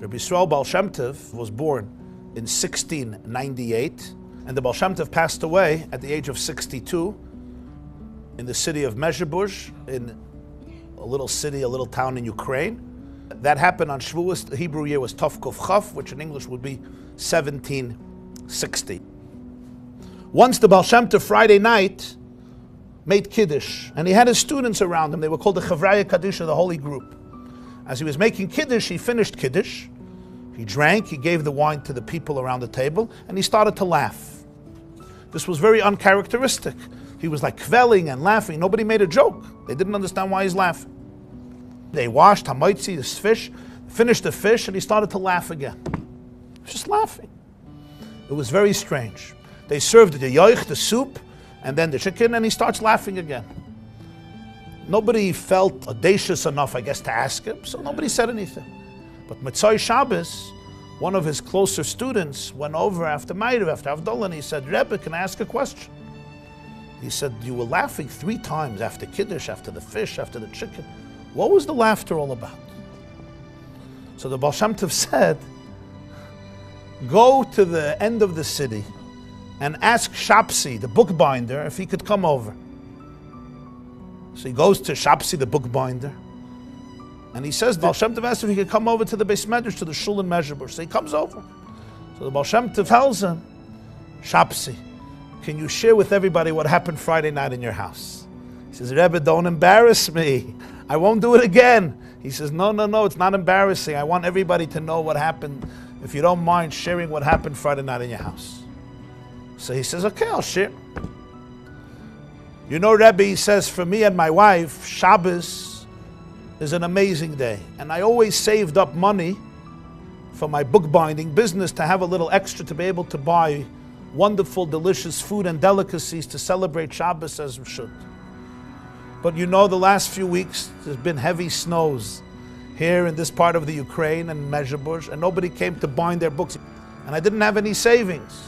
Rabbi Bal Shem was born in 1698, and the Bal Shem passed away at the age of 62 in the city of Mezhebush, in a little city, a little town in Ukraine. That happened on Shavuos. The Hebrew year was Tov Kuf Chaf, which in English would be 1760. Once the Bal Shem Friday night made Kiddush, and he had his students around him. They were called the Chavraya Kadisha, the holy group. As he was making Kiddush, he finished Kiddush. He drank, he gave the wine to the people around the table, and he started to laugh. This was very uncharacteristic. He was like kvelling and laughing. Nobody made a joke. They didn't understand why he's laughing. They washed hamaitzi, this fish, finished the fish, and he started to laugh again. He was just laughing. It was very strange. They served the yoich, the soup, and then the chicken, and he starts laughing again. Nobody felt audacious enough, I guess, to ask him, so nobody said anything. But Motzei Shabbos, one of his closer students, went over after Ma'ariv, after Havdalah, and he said, Rebbe, can I ask a question? He said, you were laughing 3 times after Kiddush, after the fish, after the chicken. What was the laughter all about? So the Bal Shem Tov said, go to the end of the city and ask Shapsi, the bookbinder, if he could come over. So he goes to Shapsi, the bookbinder, and he says, the Bal Shem Tov asked if he could come over to the Beis Medrash, to the shul in Mezhebush. So he comes over. So the Bal Shem Tov tells him, Shapsi, can you share with everybody what happened Friday night in your house? He says, Rebbe, don't embarrass me. I won't do it again. He says, no, it's not embarrassing. I want everybody to know what happened. If you don't mind sharing what happened Friday night in your house. So he says, okay, I'll share. You know, Rebbe, he says, for me and my wife, Shabbos is an amazing day. And I always saved up money for my bookbinding business to have a little extra to be able to buy wonderful, delicious food and delicacies to celebrate Shabbos as we should. But you know, the last few weeks, there's been heavy snows here in this part of the Ukraine and Mezhebush, and nobody came to bind their books. And I didn't have any savings.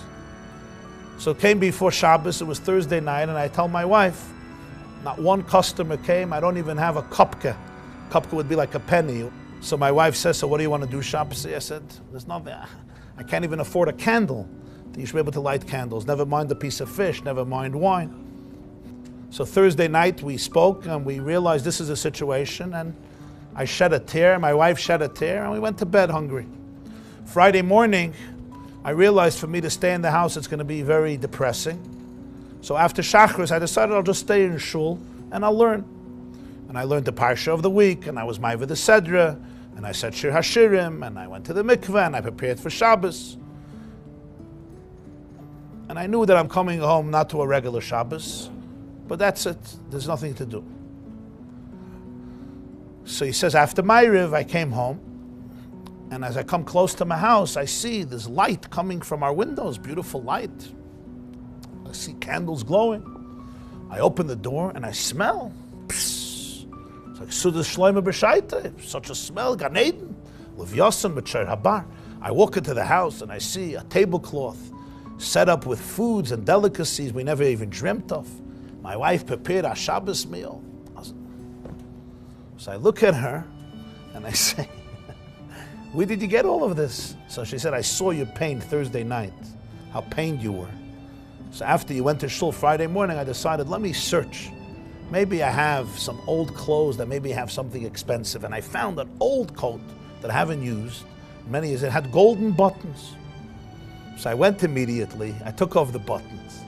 So it came before Shabbos, it was Thursday night, and I tell my wife, not one customer came, I don't even have a kupka. Kupka would be like a penny. So my wife says, so what do you want to do Shabbos? I said, there's nothing, I can't even afford a candle. You should be able to light candles, never mind a piece of fish, never mind wine. So Thursday night we spoke and we realized this is a situation, and I shed a tear, my wife shed a tear, and we went to bed hungry. Friday morning, I realized for me to stay in the house, it's going to be very depressing. So after Shachris, I decided I'll just stay in shul and I'll learn. And I learned the Parsha of the week, and I was Ma'avid the Sedra, and I said Shir Hashirim, and I went to the mikveh, and I prepared for Shabbos. And I knew that I'm coming home not to a regular Shabbos, but that's it. There's nothing to do. So he says, after Ma'ariv, I came home, and as I come close to my house, I see this light coming from our windows, beautiful light. I see candles glowing. I open the door and I smell. Psst. It's like Sudas Shloime B'Shaita, such a smell, Gan Eden, Levyasan B'Cher Habar. I walk into the house and I see a tablecloth set up with foods and delicacies we never even dreamt of. My wife prepared our Shabbos meal. So I look at her and I say, where did you get all of this? So she said, I saw you pain Thursday night, how pained you were. So after you went to shul Friday morning, I decided, let me search. Maybe I have some old clothes that maybe have something expensive. And I found an old coat that I haven't used many years. It had golden buttons. So I went immediately, I took off the buttons,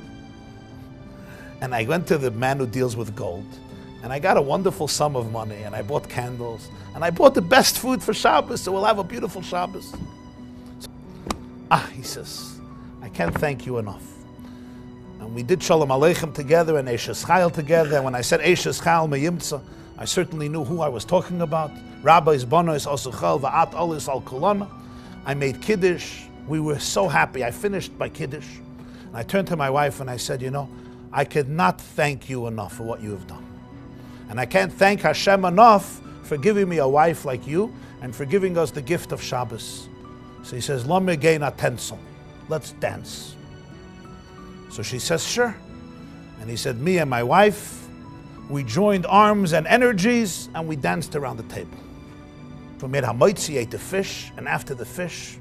and I went to the man who deals with gold, and I got a wonderful sum of money, and I bought candles, and I bought the best food for Shabbos, so we'll have a beautiful Shabbos. He says, I can't thank you enough. And we did Shalom Aleichem together and Eishes Chayil together, and when I said Eishes Chayil Meyimtza, I certainly knew who I was talking about. Rabbi's Bonos Osuchel Va'at Olis Al Kulana. I made Kiddush. We were so happy. I finished my Kiddush. And I turned to my wife and I said, you know, I could not thank you enough for what you have done. And I can't thank Hashem enough for giving me a wife like you and for giving us the gift of Shabbos. So he says, Lo megein atensel. Let's dance. So she says, sure. And he said, me and my wife, we joined arms and energies and we danced around the table. We made hamoitzi, ate the fish, and after the fish,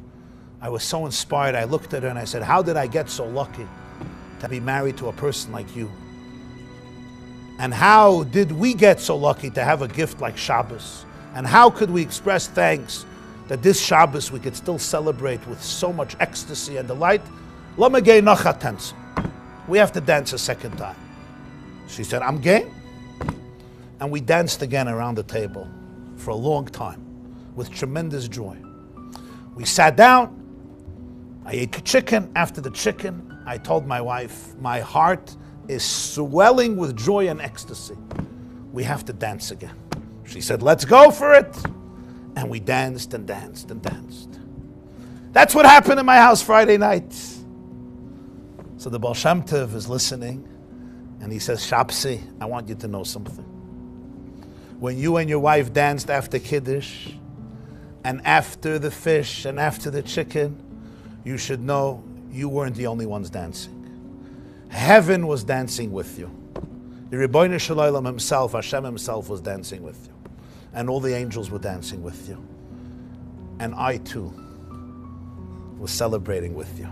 I was so inspired. I looked at her and I said, how did I get so lucky to be married to a person like you? And how did we get so lucky to have a gift like Shabbos? And how could we express thanks that this Shabbos we could still celebrate with so much ecstasy and delight? We have to dance a second time. She said, I'm game. And we danced again around the table for a long time with tremendous joy. We sat down. I ate the chicken. After the chicken, I told my wife, my heart is swelling with joy and ecstasy. We have to dance again. She said, let's go for it. And we danced and danced and danced. That's what happened in my house Friday night. So the Bal Shem Tov is listening, and he says, Shapsi, I want you to know something. When you and your wife danced after Kiddush, and after the fish, and after the chicken, you should know you weren't the only ones dancing. Heaven was dancing with you. The Rabbi Shalom himself, Hashem himself, was dancing with you. And all the angels were dancing with you. And I too was celebrating with you.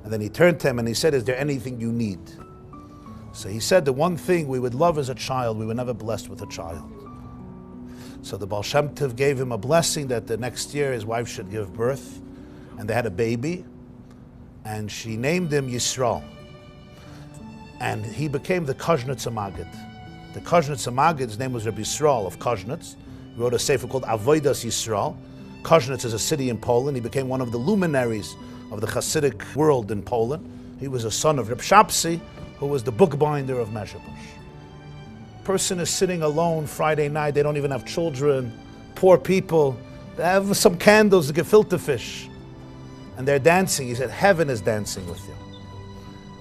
And then he turned to him and he said, is there anything you need? So he said, the one thing we would love as a child, we were never blessed with a child. So the Bal Shem Tov gave him a blessing that the next year his wife should give birth. And they had a baby. And she named him Yisrael. And he became the Koznitz Maggid. The Koznitz Maggid's name was Rabbi Yisrael of Koznitz. He wrote a sefer called Avodas Yisrael. Koznitz is a city in Poland. He became one of the luminaries of the Hasidic world in Poland. He was a son of Reb Shapsi, who was the bookbinder of Mezhebush. Person is sitting alone Friday night. They don't even have children. Poor people. They have some candles to gefilte fish. And they're dancing. He said, heaven is dancing with you.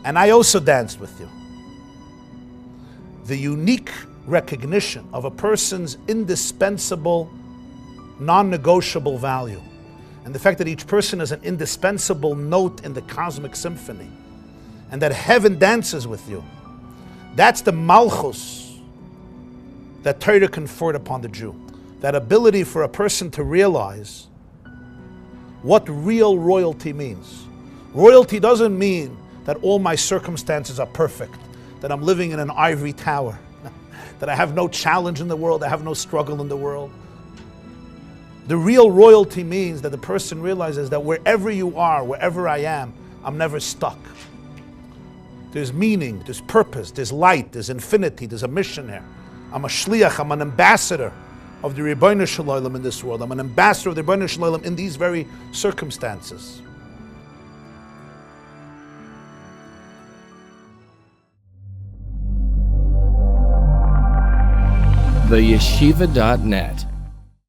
And I also danced with you. The unique recognition of a person's indispensable, non-negotiable value. And the fact that each person is an indispensable note in the cosmic symphony. And that heaven dances with you. That's the malchus that Torah conferred upon the Jew. That ability for a person to realize what real royalty means. Royalty doesn't mean that all my circumstances are perfect, that I'm living in an ivory tower, that I have no challenge in the world, I have no struggle in the world. The real royalty means that the person realizes that wherever you are, wherever I am, I'm never stuck. There's meaning, there's purpose, there's light, there's infinity, there's a mission here. I'm a shliach, I'm an ambassador of the Rabbi Shalom in this world. I'm an ambassador of the Rabbi Shalom in these very circumstances. TheYeshiva.net